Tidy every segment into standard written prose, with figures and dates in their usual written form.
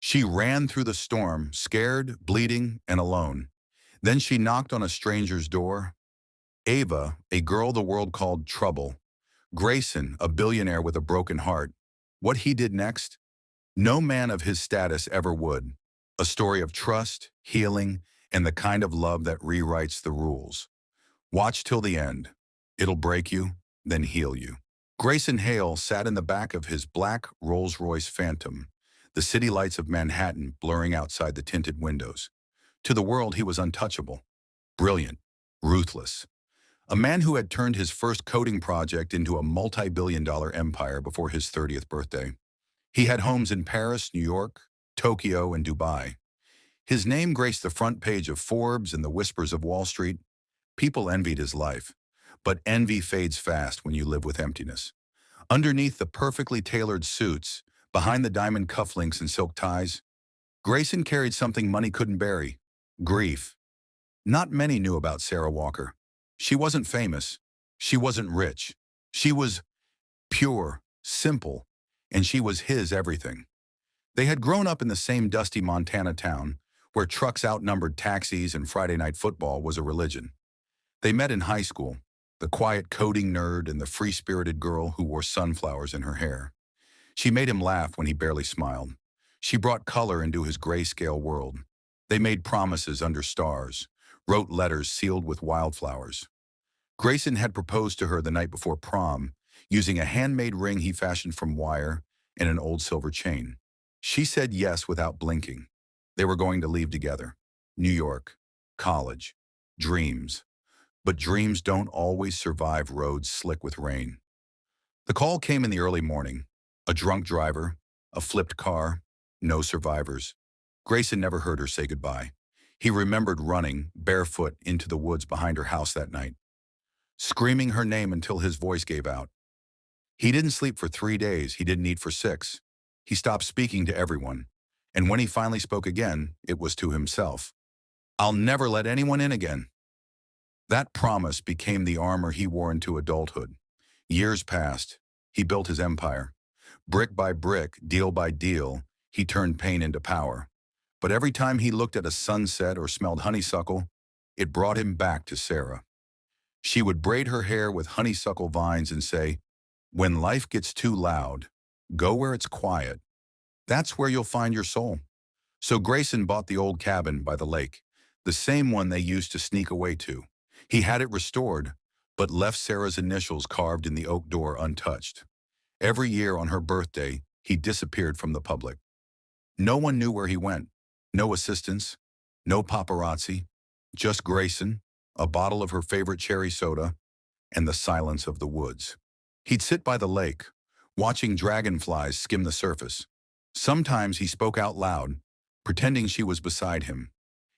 She ran through the storm, scared, bleeding, and alone. Then she knocked on a stranger's door. Ava, a girl the world called trouble. Grayson, a billionaire with a broken heart. What he did next? No man of his status ever would. A story of trust, healing, and the kind of love that rewrites the rules. Watch till the end. It'll break you, then heal you. Grayson Hale sat in the back of his black Rolls-Royce Phantom, the city lights of Manhattan blurring outside the tinted windows. To the world, he was untouchable, brilliant, ruthless. A man who had turned his first coding project into a multi-billion-dollar empire before his 30th birthday. He had homes in Paris, New York, Tokyo, and Dubai. His name graced the front page of Forbes and the whispers of Wall Street. People envied his life, but envy fades fast when you live with emptiness. Underneath the perfectly tailored suits, behind the diamond cufflinks and silk ties, Grayson carried something money couldn't bury: grief. Not many knew about Sarah Walker. She wasn't famous. She wasn't rich. She was pure, simple, and she was his everything. They had grown up in the same dusty Montana town, where trucks outnumbered taxis and Friday night football was a religion. They met in high school, the quiet coding nerd and the free-spirited girl who wore sunflowers in her hair. She made him laugh when he barely smiled. She brought color into his grayscale world. They made promises under stars, wrote letters sealed with wildflowers. Grayson had proposed to her the night before prom, using a handmade ring he fashioned from wire and an old silver chain. She said yes without blinking. They were going to leave together. New York, college, dreams. But dreams don't always survive roads slick with rain. The call came in the early morning. A drunk driver, a flipped car, no survivors. Grayson never heard her say goodbye. He remembered running, barefoot, into the woods behind her house that night, screaming her name until his voice gave out. He didn't sleep for 3 days. He didn't eat for 6. He stopped speaking to everyone. And when he finally spoke again, it was to himself. I'll never let anyone in again. That promise became the armor he wore into adulthood. Years passed. He built his empire. Brick by brick, deal by deal, he turned pain into power. But every time he looked at a sunset or smelled honeysuckle, it brought him back to Sarah. She would braid her hair with honeysuckle vines and say, "When life gets too loud, go where it's quiet. That's where you'll find your soul." So Grayson bought the old cabin by the lake, the same one they used to sneak away to. He had it restored, but left Sarah's initials carved in the oak door untouched. Every year on her birthday, he disappeared from the public. No one knew where he went. No assistants, no paparazzi, just Grayson, a bottle of her favorite cherry soda, and the silence of the woods. He'd sit by the lake, watching dragonflies skim the surface. Sometimes he spoke out loud, pretending she was beside him.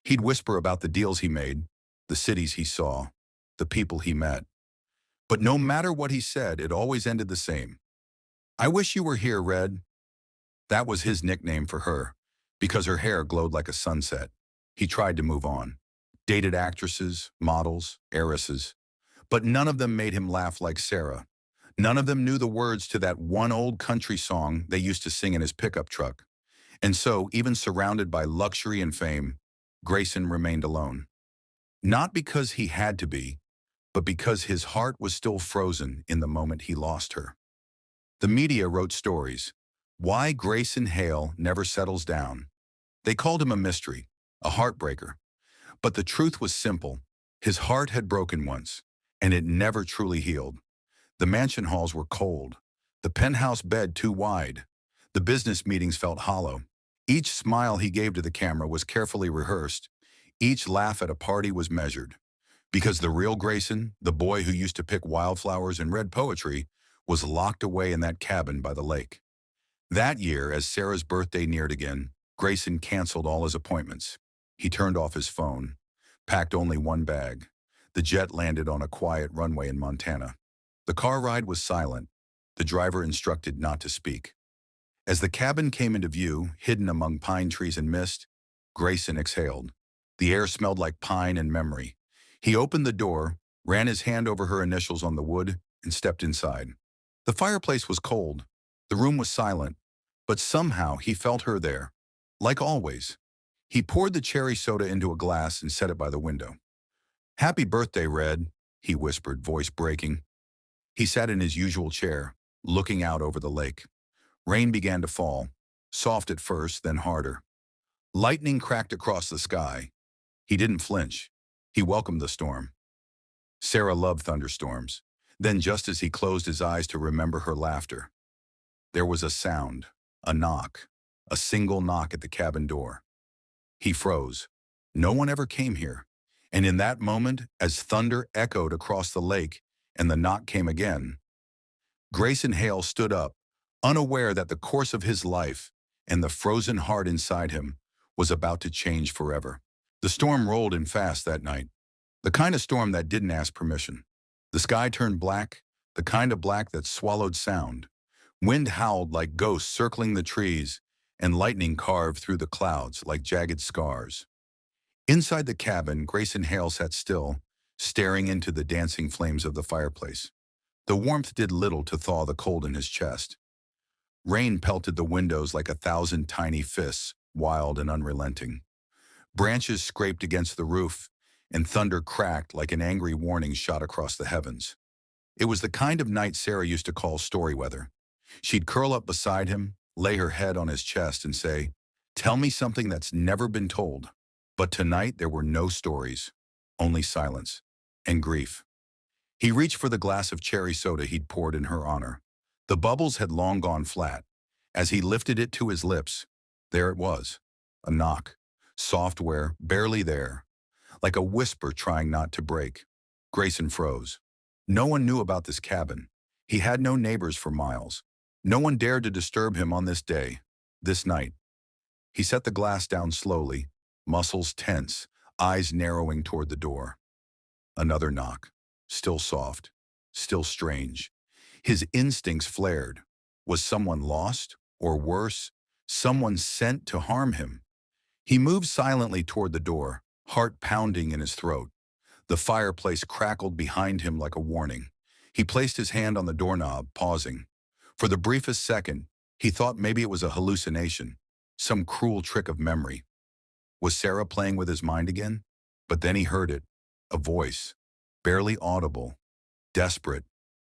He'd whisper about the deals he made, the cities he saw, the people he met. But no matter what he said, it always ended the same. "I wish you were here, Red." That was his nickname for her, because her hair glowed like a sunset. He tried to move on. Dated actresses, models, heiresses. But none of them made him laugh like Sarah. None of them knew the words to that one old country song they used to sing in his pickup truck. And so, even surrounded by luxury and fame, Grayson remained alone. Not because he had to be, but because his heart was still frozen in the moment he lost her. The media wrote stories. Why Grayson Hale never settles down. They called him a mystery, a heartbreaker. But the truth was simple. His heart had broken once, and it never truly healed. The mansion halls were cold, the penthouse bed too wide. The business meetings felt hollow. Each smile he gave to the camera was carefully rehearsed. Each laugh at a party was measured. Because the real Grayson, the boy who used to pick wildflowers and read poetry, was locked away in that cabin by the lake. That year, as Sarah's birthday neared again, Grayson canceled all his appointments. He turned off his phone, packed only one bag. The jet landed on a quiet runway in Montana. The car ride was silent. The driver instructed not to speak. As the cabin came into view, hidden among pine trees and mist, Grayson exhaled. The air smelled like pine and memory. He opened the door, ran his hand over her initials on the wood, and stepped inside. The fireplace was cold. The room was silent, but somehow he felt her there. Like always, he poured the cherry soda into a glass and set it by the window. "Happy birthday, Red," he whispered, voice breaking. He sat in his usual chair, looking out over the lake. Rain began to fall, soft at first, then harder. Lightning cracked across the sky. He didn't flinch. He welcomed the storm. Sarah loved thunderstorms. Then, just as he closed his eyes to remember her laughter, there was a sound, a knock, a single knock at the cabin door. He froze. No one ever came here. And in that moment, as thunder echoed across the lake and the knock came again, Grayson Hale stood up, unaware that the course of his life and the frozen heart inside him was about to change forever. The storm rolled in fast that night, the kind of storm that didn't ask permission. The sky turned black, the kind of black that swallowed sound. Wind howled like ghosts circling the trees, and lightning carved through the clouds like jagged scars. Inside the cabin, Grayson Hale sat still, staring into the dancing flames of the fireplace. The warmth did little to thaw the cold in his chest. Rain pelted the windows like 1,000 tiny fists, wild and unrelenting. Branches scraped against the roof, and thunder cracked like an angry warning shot across the heavens. It was the kind of night Sarah used to call story weather. She'd curl up beside him, lay her head on his chest and say, "Tell me something that's never been told." But tonight there were no stories, only silence and grief. He reached for the glass of cherry soda he'd poured in her honor. The bubbles had long gone flat. As he lifted it to his lips, there it was, a knock, software, barely there, like a whisper trying not to break. Grayson froze. No one knew about this cabin. He had no neighbors for miles. No one dared to disturb him on this day, this night. He set the glass down slowly, muscles tense, eyes narrowing toward the door. Another knock, still soft, still strange. His instincts flared. Was someone lost? Or worse, someone sent to harm him? He moved silently toward the door, heart pounding in his throat. The fireplace crackled behind him like a warning. He placed his hand on the doorknob, pausing. For the briefest second, he thought maybe it was a hallucination, some cruel trick of memory. Was Sarah playing with his mind again? But then he heard it, a voice, barely audible, desperate,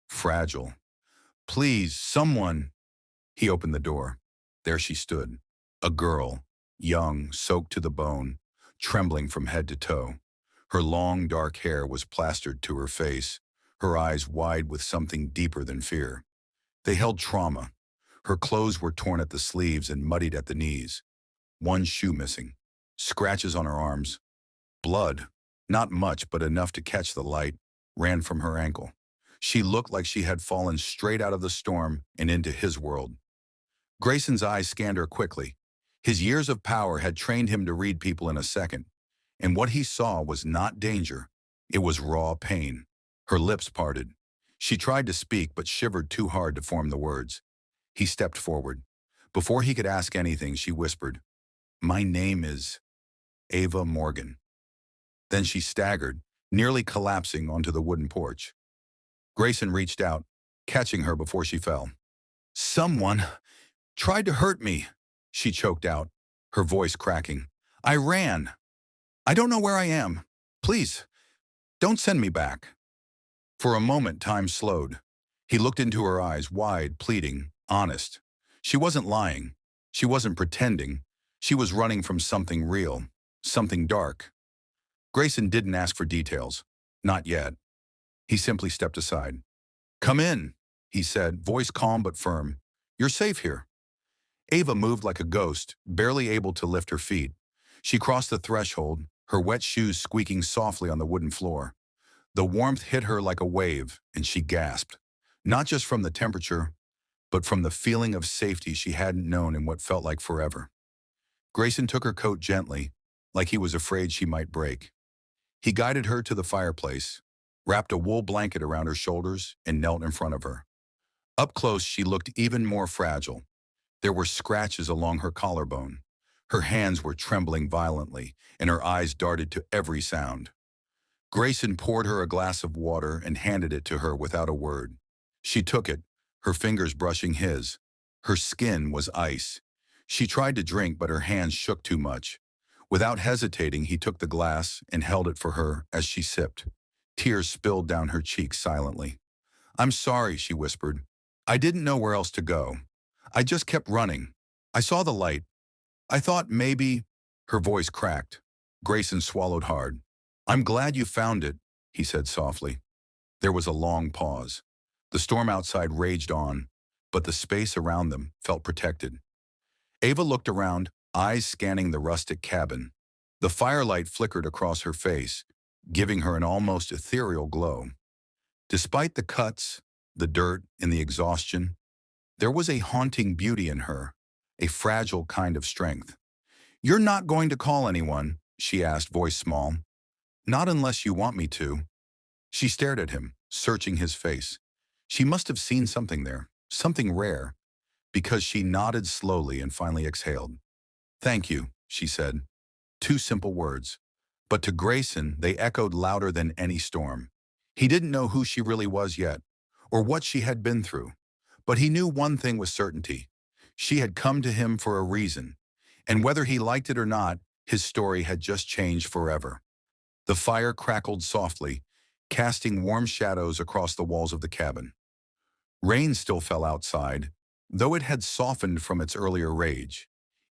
fragile. "Please, someone." He opened the door. There she stood, a girl, young, soaked to the bone, trembling from head to toe. Her long, dark hair was plastered to her face, her eyes wide with something deeper than fear. They held trauma. Her clothes were torn at the sleeves and muddied at the knees. One shoe missing. Scratches on her arms. Blood, not much but enough to catch the light, ran from her ankle. She looked like she had fallen straight out of the storm and into his world. Grayson's eyes scanned her quickly. His years of power had trained him to read people in a second. And what he saw was not danger. It was raw pain. Her lips parted. She tried to speak but shivered too hard to form the words. He stepped forward. Before he could ask anything, she whispered, "My name is Ava Morgan." Then she staggered, nearly collapsing onto the wooden porch. Grayson reached out, catching her before she fell. "Someone tried to hurt me," she choked out, her voice cracking. "I ran. I don't know where I am. Please, don't send me back." For a moment, time slowed. He looked into her eyes, wide, pleading, honest. She wasn't lying. She wasn't pretending. She was running from something real, something dark. Grayson didn't ask for details. Not yet. He simply stepped aside. "Come in," he said, voice calm but firm. "You're safe here." Ava moved like a ghost, barely able to lift her feet. She crossed the threshold, her wet shoes squeaking softly on the wooden floor. The warmth hit her like a wave, and she gasped. Not just from the temperature, but from the feeling of safety she hadn't known in what felt like forever. Grayson took her coat gently, like he was afraid she might break. He guided her to the fireplace, wrapped a wool blanket around her shoulders, and knelt in front of her. Up close, she looked even more fragile. There were scratches along her collarbone. Her hands were trembling violently, and her eyes darted to every sound. Grayson poured her a glass of water and handed it to her without a word. She took it, her fingers brushing his. Her skin was ice. She tried to drink, but her hands shook too much. Without hesitating, he took the glass and held it for her as she sipped. Tears spilled down her cheeks silently. "I'm sorry," she whispered. "I didn't know where else to go. I just kept running. I saw the light. I thought maybe—" Her voice cracked. Grayson swallowed hard. "I'm glad you found it," he said softly. There was a long pause. The storm outside raged on, but the space around them felt protected. Ava looked around, eyes scanning the rustic cabin. The firelight flickered across her face, giving her an almost ethereal glow. Despite the cuts, the dirt, and the exhaustion, there was a haunting beauty in her, a fragile kind of strength. "You're not going to call anyone?" she asked, voice small. "Not unless you want me to." She stared at him, searching his face. She must have seen something there, something rare, because she nodded slowly and finally exhaled. "Thank you," she said. Two simple words. But to Grayson, they echoed louder than any storm. He didn't know who she really was yet, or what she had been through. But he knew one thing with certainty. She had come to him for a reason, and whether he liked it or not, his story had just changed forever. The fire crackled softly, casting warm shadows across the walls of the cabin. Rain still fell outside, though it had softened from its earlier rage.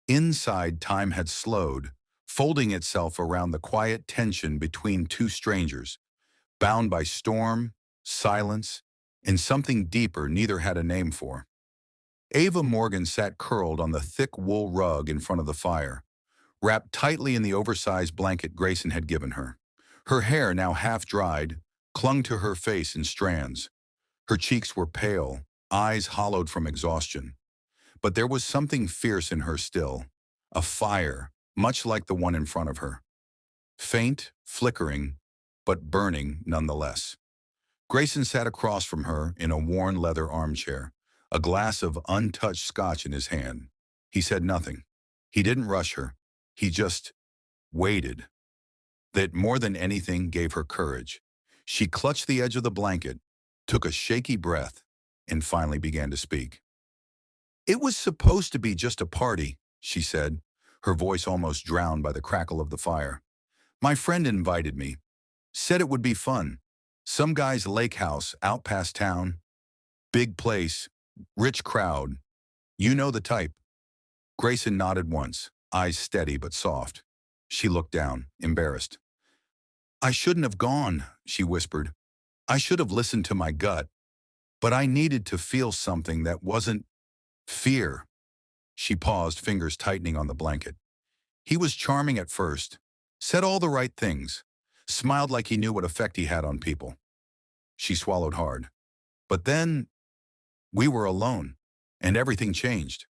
Inside, time had slowed, folding itself around the quiet tension between two strangers, bound by storm, silence, and something deeper neither had a name for. Ava Morgan sat curled on the thick wool rug in front of the fire, wrapped tightly in the oversized blanket Grayson had given her. Her hair, now half dried, clung to her face in strands. Her cheeks were pale, eyes hollowed from exhaustion. But there was something fierce in her still, a fire, much like the one in front of her. Faint, flickering, but burning nonetheless. Grayson sat across from her in a worn leather armchair, a glass of untouched scotch in his hand. He said nothing. He didn't rush her. He just waited. That more than anything gave her courage. She clutched the edge of the blanket, took a shaky breath, and finally began to speak. "It was supposed to be just a party," she said, her voice almost drowned by the crackle of the fire. "My friend invited me. Said it would be fun. Some guy's lake house out past town. Big place, rich crowd. You know the type." Grayson nodded once, eyes steady but soft. She looked down, embarrassed. "I shouldn't have gone," she whispered. "I should have listened to my gut. But I needed to feel something that wasn't fear." She paused, fingers tightening on the blanket. "He was charming at first, said all the right things, smiled like he knew what effect he had on people." She swallowed hard. "But then we were alone, and everything changed."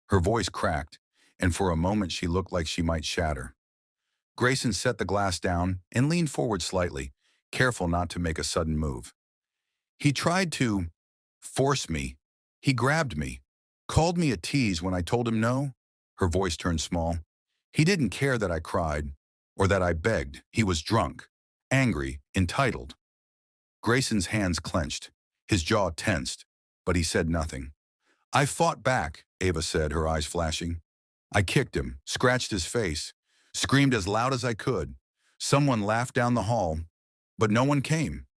Her voice cracked, and for a moment she looked like she might shatter. Grayson set the glass down and leaned forward slightly, careful not to make a sudden move. "He tried to force me. He grabbed me, called me a tease when I told him no." Her voice turned small. "He didn't care that I cried or that I begged. He was drunk, angry, entitled." Grayson's hands clenched, his jaw tensed, but he said nothing. "I fought back," Ava said, her eyes flashing. "I kicked him, scratched his face, screamed as loud as I could. Someone laughed down the hall, but no one came."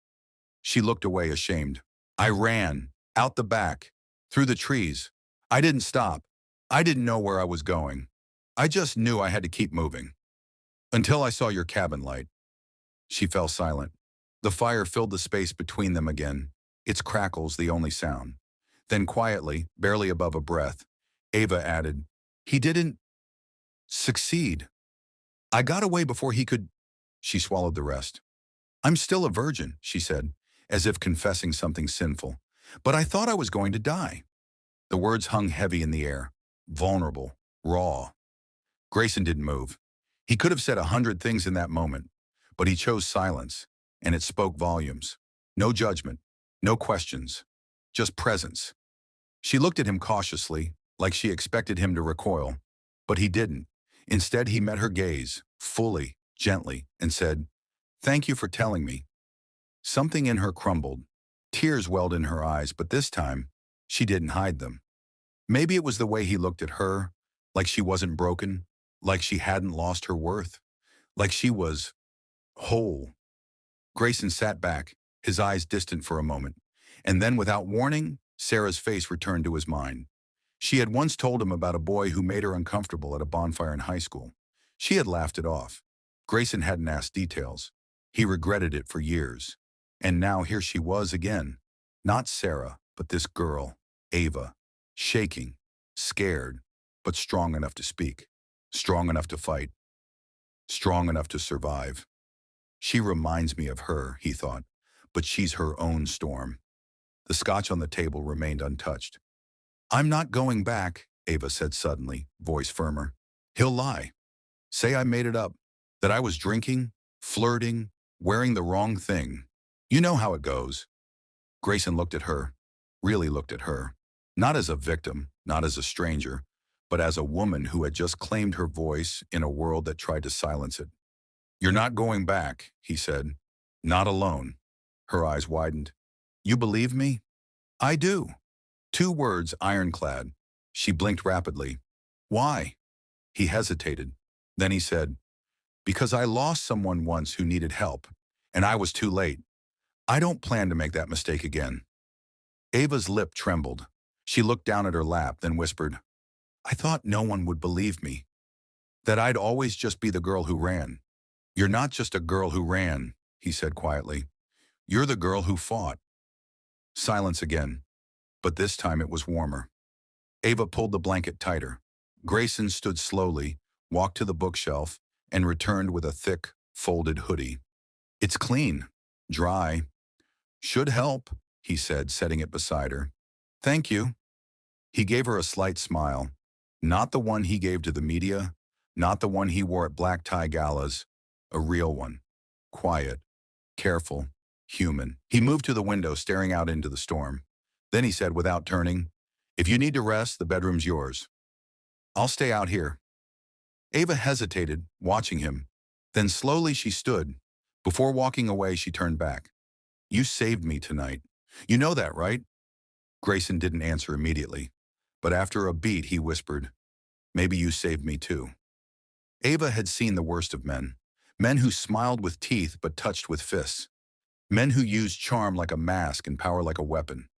She looked away, ashamed. "I ran, out the back, through the trees. I didn't stop. I didn't know where I was going. I just knew I had to keep moving. Until I saw your cabin light." She fell silent. The fire filled the space between them again, its crackles the only sound. Then quietly, barely above a breath, Ava added, "He didn't succeed. I got away before he could—" She swallowed the rest. "I'm still a virgin," she said, as if confessing something sinful. "But I thought I was going to die." The words hung heavy in the air, vulnerable, raw. Grayson didn't move. He could have said 100 things in that moment, but he chose silence, and it spoke volumes. No judgment, no questions, just presence. She looked at him cautiously, like she expected him to recoil, but he didn't. Instead, he met her gaze, fully, gently, and said, "Thank you for telling me." Something in her crumbled. Tears welled in her eyes, but this time, she didn't hide them. Maybe it was the way he looked at her, like she wasn't broken, like she hadn't lost her worth, like she was whole. Grayson sat back, his eyes distant for a moment, and then without warning, Sarah's face returned to his mind. She had once told him about a boy who made her uncomfortable at a bonfire in high school. She had laughed it off. Grayson hadn't asked details. He regretted it for years. And now here she was again. Not Sarah, but this girl, Ava, shaking, scared, but strong enough to speak, strong enough to fight, strong enough to survive. She reminds me of her, he thought, but she's her own storm. The scotch on the table remained untouched. I'm not going back, Ava said suddenly, voice firmer. He'll lie. Say I made it up, that I was drinking, flirting, wearing the wrong thing. You know how it goes. Grayson looked at her, really looked at her, not as a victim, not as a stranger, but as a woman who had just claimed her voice in a world that tried to silence it. You're not going back, he said. Not alone. Her eyes widened. You believe me? I do. 2 words ironclad. She blinked rapidly. Why? He hesitated. Then he said, because I lost someone once who needed help, and I was too late. I don't plan to make that mistake again. Ava's lip trembled. She looked down at her lap, then whispered, I thought no one would believe me. That I'd always just be the girl who ran. You're not just a girl who ran, he said quietly. You're the girl who fought. Silence again, but this time it was warmer. Ava pulled the blanket tighter. Grayson stood slowly, walked to the bookshelf, and returned with a thick, folded hoodie. It's clean, dry. Should help, he said, setting it beside her. Thank you. He gave her a slight smile. Not the one he gave to the media, not the one he wore at black tie galas, a real one. Quiet, careful, human. He moved to the window, staring out into the storm. Then he said without turning, if you need to rest, the bedroom's yours. I'll stay out here. Ava hesitated, watching him. Then slowly she stood. Before walking away, she turned back. You saved me tonight. You know that, right? Grayson didn't answer immediately, but after a beat, he whispered, maybe you saved me too. Ava had seen the worst of men. Men who smiled with teeth but touched with fists. Men who used charm like a mask and power like a weapon.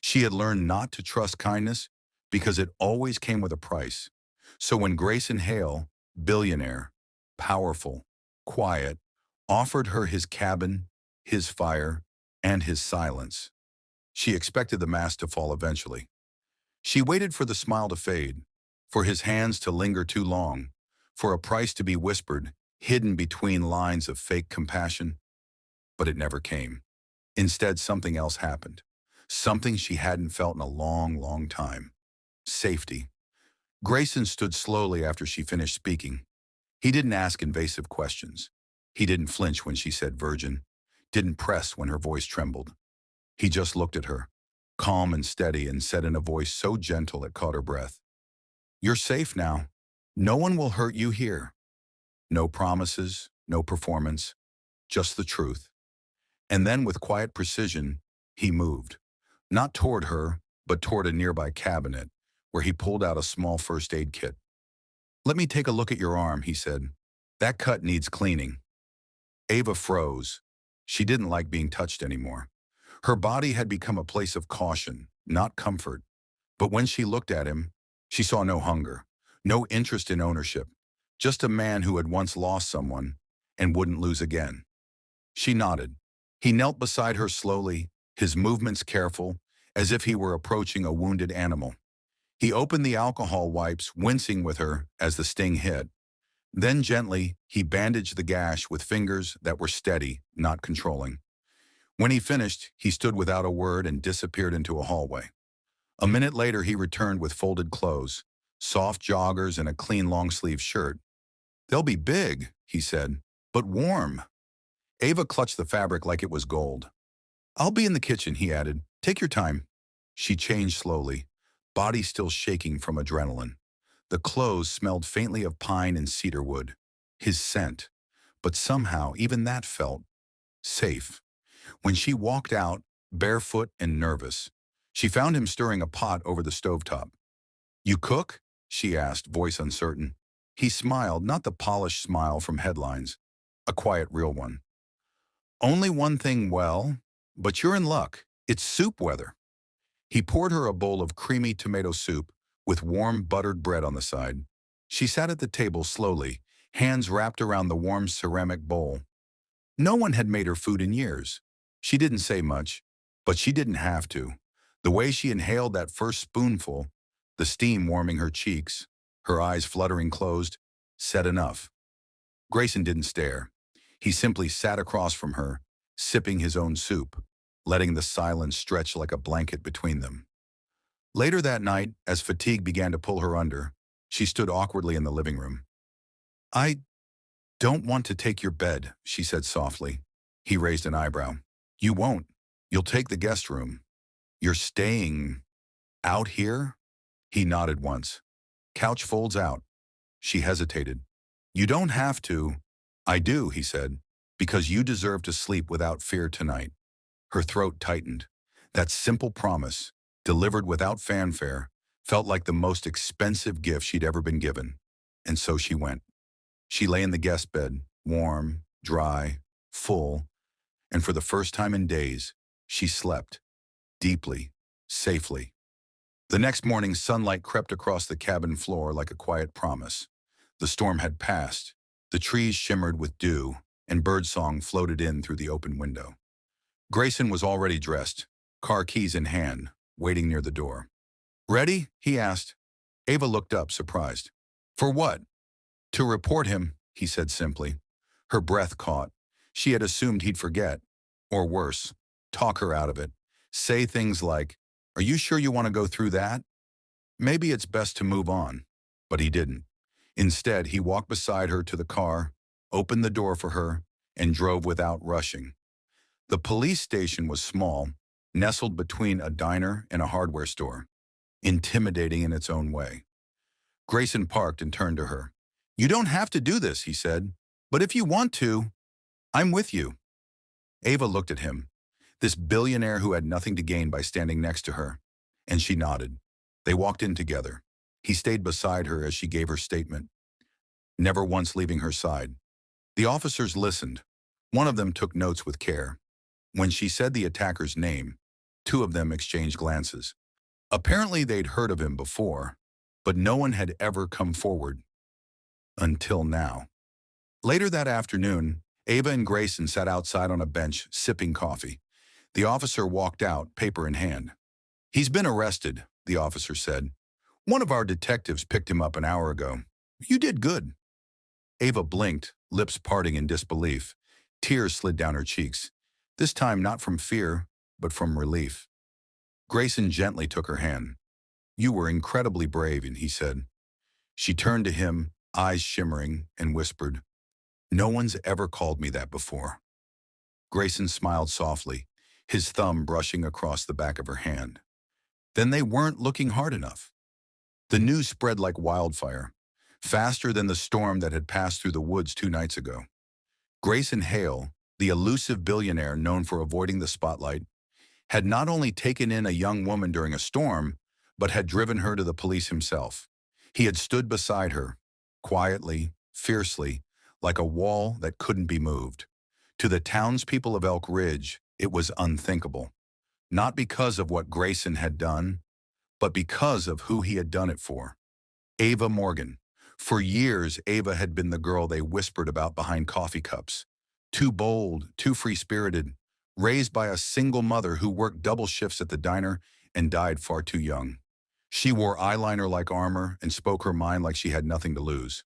She had learned not to trust kindness because it always came with a price. So when Grayson Hale, billionaire, powerful, quiet, offered her his cabin, his fire, and his silence, she expected the mask to fall eventually. She waited for the smile to fade, for his hands to linger too long, for a price to be whispered, hidden between lines of fake compassion. But it never came. Instead, something else happened. Something she hadn't felt in a long, long time. Safety. Grayson stood slowly after she finished speaking. He didn't ask invasive questions. He didn't flinch when she said virgin, didn't press when her voice trembled. He just looked at her, calm and steady, and said in a voice so gentle it caught her breath, you're safe now. No one will hurt you here. No promises, no performance, just the truth. And then with quiet precision, he moved. Not toward her, but toward a nearby cabinet, where he pulled out a small first aid kit. Let me take a look at your arm, he said. That cut needs cleaning. Ava froze. She didn't like being touched anymore. Her body had become a place of caution, not comfort. But when she looked at him, she saw no hunger, no interest in ownership, just a man who had once lost someone and wouldn't lose again. She nodded. He knelt beside her slowly, his movements careful, as if he were approaching a wounded animal. He opened the alcohol wipes, wincing with her as the sting hit. Then gently, he bandaged the gash with fingers that were steady, not controlling. When he finished, he stood without a word and disappeared into a hallway. A minute later, he returned with folded clothes, soft joggers and a clean long-sleeve shirt. They'll be big, he said, but warm. Ava clutched the fabric like it was gold. I'll be in the kitchen, he added. Take your time. She changed slowly, body still shaking from adrenaline. The clothes smelled faintly of pine and cedar wood, his scent, but somehow even that felt safe. When she walked out, barefoot and nervous, she found him stirring a pot over the stovetop. You cook? she asked, voice uncertain. He smiled, not the polished smile from headlines, a quiet, real one. Only one thing, well, but you're in luck. It's soup weather. He poured her a bowl of creamy tomato soup with warm buttered bread on the side. She sat at the table slowly, hands wrapped around the warm ceramic bowl. No one had made her food in years. She didn't say much, but she didn't have to. The way she inhaled that first spoonful, the steam warming her cheeks, her eyes fluttering closed, said enough. Grayson didn't stare. He simply sat across from her, sipping his own soup, letting the silence stretch like a blanket between them. Later that night, as fatigue began to pull her under, she stood awkwardly in the living room. I don't want to take your bed, she said softly. He raised an eyebrow. You won't. You'll take the guest room. You're staying out here? He nodded once. Couch folds out. She hesitated. You don't have to. I do, he said, because you deserve to sleep without fear tonight. Her throat tightened. That simple promise, delivered without fanfare, felt like the most expensive gift she'd ever been given. And so she went. She lay in the guest bed, warm, dry, full, and for the first time in days, she slept, deeply, safely. The next morning, sunlight crept across the cabin floor like a quiet promise. The storm had passed, the trees shimmered with dew, and birdsong floated in through the open window. Grayson was already dressed, car keys in hand, waiting near the door. Ready? He asked. Ava looked up, surprised. For what? To report him, he said simply. Her breath caught. She had assumed he'd forget, or worse, talk her out of it. Say things like, are you sure you want to go through that? Maybe it's best to move on. But he didn't. Instead, he walked beside her to the car, opened the door for her, and drove without rushing. The police station was small, nestled between a diner and a hardware store, intimidating in its own way. Grayson parked and turned to her. You don't have to do this, he said, but if you want to, I'm with you. Ava looked at him, this billionaire who had nothing to gain by standing next to her, and she nodded. They walked in together. He stayed beside her as she gave her statement, never once leaving her side. The officers listened. One of them took notes with care. When she said the attacker's name, two of them exchanged glances. Apparently they'd heard of him before, but no one had ever come forward. Until now. Later that afternoon, Ava and Grayson sat outside on a bench, sipping coffee. The officer walked out, paper in hand. He's been arrested, the officer said. One of our detectives picked him up an hour ago. You did good. Ava blinked, lips parting in disbelief. Tears slid down her cheeks. This time not from fear, but from relief. Grayson gently took her hand. You were incredibly brave, he said. She turned to him, eyes shimmering, and whispered, no one's ever called me that before. Grayson smiled softly, his thumb brushing across the back of her hand. Then they weren't looking hard enough. The news spread like wildfire, faster than the storm that had passed through the woods 2 nights ago. Grayson Hale, the elusive billionaire known for avoiding the spotlight, had not only taken in a young woman during a storm, but had driven her to the police himself. He had stood beside her, quietly, fiercely, like a wall that couldn't be moved. To the townspeople of Elk Ridge, it was unthinkable. Not because of what Grayson had done, but because of who he had done it for. Ava Morgan. For years, Ava had been the girl they whispered about behind coffee cups. Too bold, too free-spirited, raised by a single mother who worked double shifts at the diner and died far too young. She wore eyeliner like armor and spoke her mind like she had nothing to lose.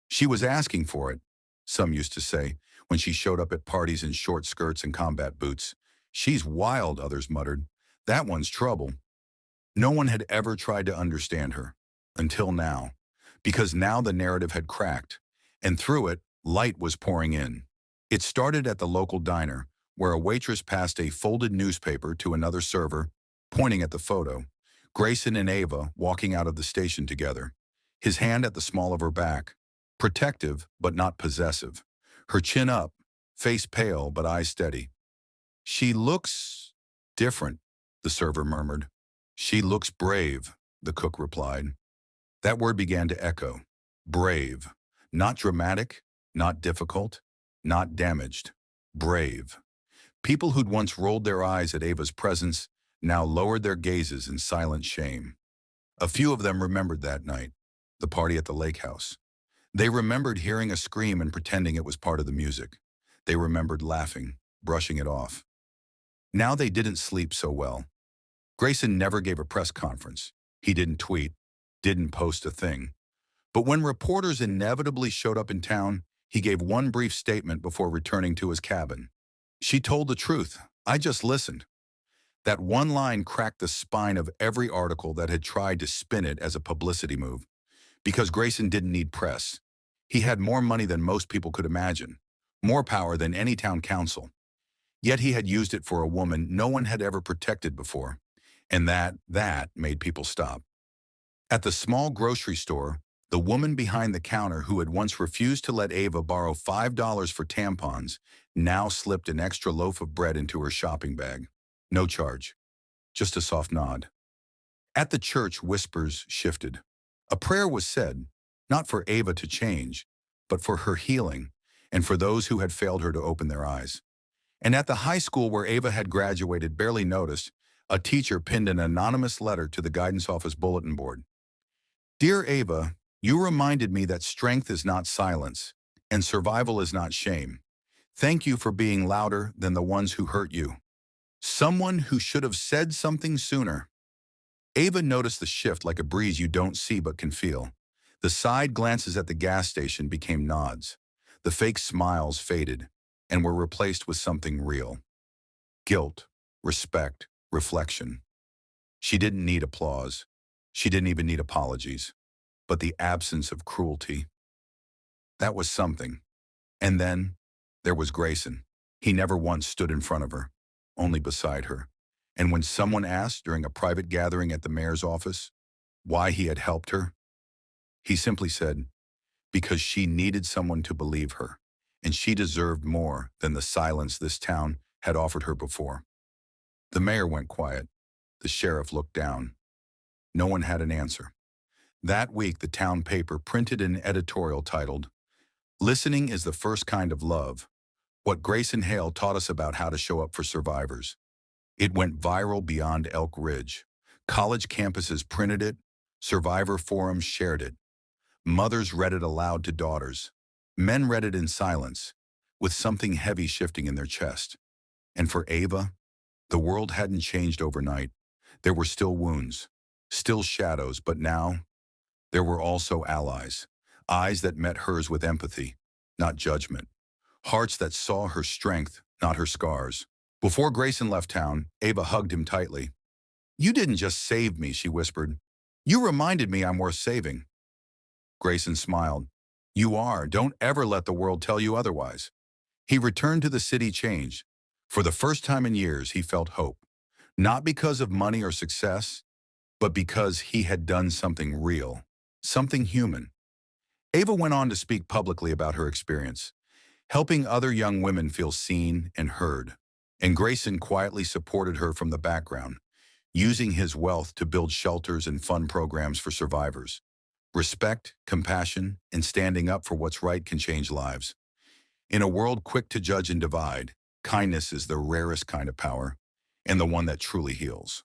She was asking for it, some used to say, when she showed up at parties in short skirts and combat boots. She's wild, others muttered. That one's trouble. No one had ever tried to understand her, until now, because now the narrative had cracked, and through it, light was pouring in. It started at the local diner, where a waitress passed a folded newspaper to another server, pointing at the photo. Grayson and Ava walking out of the station together, his hand at the small of her back, protective but not possessive, her chin up, face pale but eyes steady. She looks different, the server murmured. She looks brave, the cook replied. That word began to echo. Brave. Not dramatic, not difficult, not damaged. Brave. People who'd once rolled their eyes at Ava's presence now lowered their gazes in silent shame. A few of them remembered that night, the party at the lake house. They remembered hearing a scream and pretending it was part of the music. They remembered laughing, brushing it off. Now they didn't sleep so well. Grayson never gave a press conference. He didn't tweet, didn't post a thing. But when reporters inevitably showed up in town, he gave one brief statement before returning to his cabin. She told the truth. I just listened. That one line cracked the spine of every article that had tried to spin it as a publicity move. Because Grayson didn't need press. He had more money than most people could imagine, more power than any town council. Yet he had used it for a woman no one had ever protected before. And that made people stop. At the small grocery store, the woman behind the counter who had once refused to let Ava borrow $5 for tampons now slipped an extra loaf of bread into her shopping bag. No charge, just a soft nod. At the church, whispers shifted. A prayer was said, not for Ava to change, but for her healing and for those who had failed her to open their eyes. And at the high school where Ava had graduated, barely noticed, a teacher pinned an anonymous letter to the guidance office bulletin board. Dear Ava, you reminded me that strength is not silence, and survival is not shame. Thank you for being louder than the ones who hurt you. Someone who should have said something sooner. Ava noticed the shift like a breeze you don't see but can feel. The side glances at the gas station became nods. The fake smiles faded and were replaced with something real. Guilt, respect, reflection. She didn't need applause. She didn't even need apologies. But the absence of cruelty. That was something. And then there was Grayson. He never once stood in front of her, only beside her. And when someone asked during a private gathering at the mayor's office why he had helped her, he simply said, because she needed someone to believe her, and she deserved more than the silence this town had offered her before. The mayor went quiet. The sheriff looked down. No one had an answer. That week, the town paper printed an editorial titled, Listening is the First Kind of Love, What Grayson Hale Taught Us About How to Show Up for Survivors. It went viral beyond Elk Ridge. College campuses printed it. Survivor forums shared it. Mothers read it aloud to daughters. Men read it in silence, with something heavy shifting in their chest. And for Ava, the world hadn't changed overnight. There were still wounds, still shadows, but now there were also allies, eyes that met hers with empathy, not judgment, hearts that saw her strength, not her scars. Before Grayson left town, Ava hugged him tightly. You didn't just save me, she whispered. You reminded me I'm worth saving. Grayson smiled. You are. Don't ever let the world tell you otherwise. He returned to the city changed. For the first time in years, he felt hope. Not because of money or success, but because he had done something real, something human. Ava went on to speak publicly about her experience, helping other young women feel seen and heard. And Grayson quietly supported her from the background, using his wealth to build shelters and fund programs for survivors. Respect, compassion, and standing up for what's right can change lives. In a world quick to judge and divide, kindness is the rarest kind of power, and the one that truly heals.